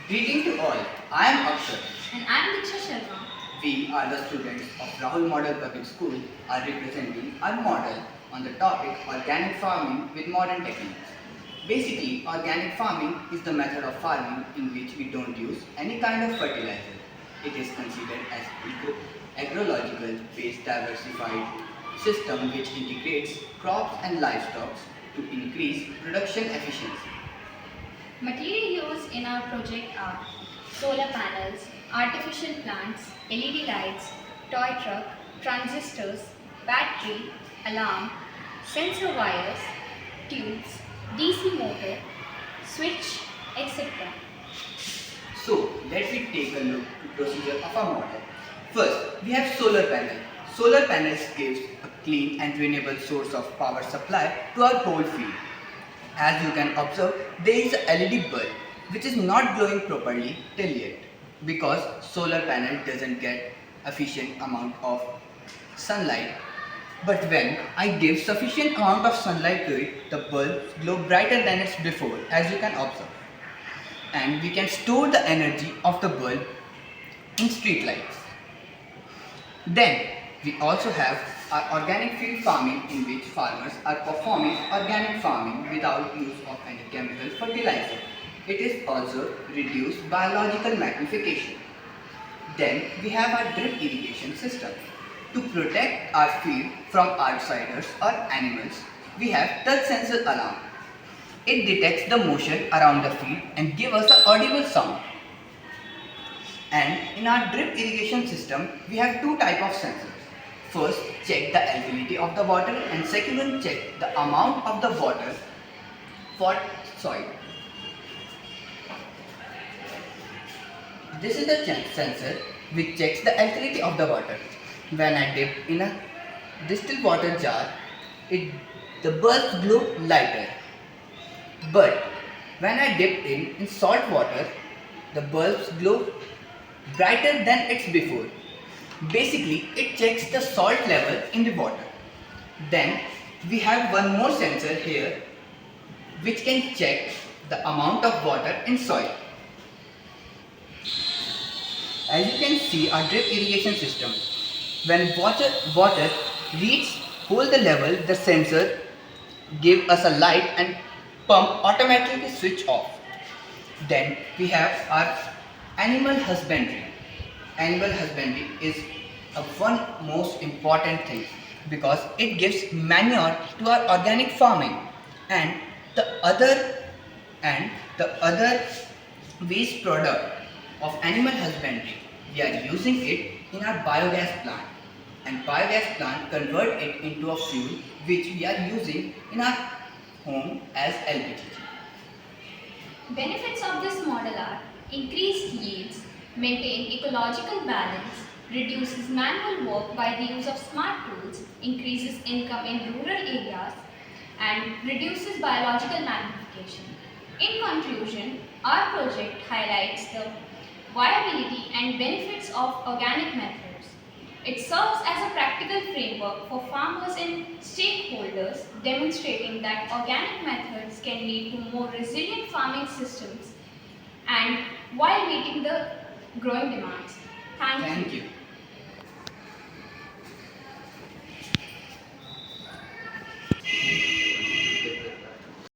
Greeting to all. I am Akshay. And I'm Diksha Sharma. We are the students of Rahul Model Public School are representing our model on the topic organic farming with modern techniques. Basically, organic farming is the method of farming in which we don't use any kind of fertilizer. It is considered as agrological based diversified system which integrates crops and livestock to increase production efficiency. Material used in our project are solar panels, artificial plants, LED lights, toy truck, transistors, battery, alarm, sensor wires, tubes, DC motor, switch, etc. So let me take a look to procedure of our model. First, we have solar panel. Solar panels gives a clean and renewable source of power supply to our whole field. As you can observe, there is a LED bulb which is not glowing properly till yet because solar panel doesn't get efficient amount of sunlight. But when I give sufficient amount of sunlight to it, the bulb glow brighter than its before, as you can observe. And we can store the energy of the bulb in street lights. Then we also have our organic field farming in which farmers are performing organic farming without use of any chemical fertilizer. It is also reduced biological magnification. Then we have our drip irrigation system. To protect our field from outsiders or animals, we have touch sensor alarm. It detects the motion around the field and gives us an audible sound. And in our drip irrigation system, we have two type of sensors. First, check the alkalinity of the water and second, check the amount of the water for soil. This is the sensor which checks the alkalinity of the water. When I dip in a distilled water jar, the bulbs glow lighter. But when I dip in salt water, the bulbs glow brighter than it's before. Basically, it checks the salt level in the water. Then we have one more sensor here which can check the amount of water in soil. As you can see our drip irrigation system, when water reaches hold the level, the sensor give us a light and pump automatically switch off. Then we have our animal husbandry. Animal husbandry is a one most important thing because it gives manure to our organic farming and the other the other waste product of animal husbandry we are using it in our biogas plant and biogas plant convert it into a fuel which we are using in our home as LPG. Benefits of this model are increased yields, maintain ecological balance, reduces manual work by the use of smart tools, increases income in rural areas, and reduces biological magnification. In conclusion, our project highlights the viability and benefits of organic methods. It serves as a practical framework for farmers and stakeholders, demonstrating that organic methods can lead to more resilient farming systems and while meeting the growing demands. Thank Thank you. you.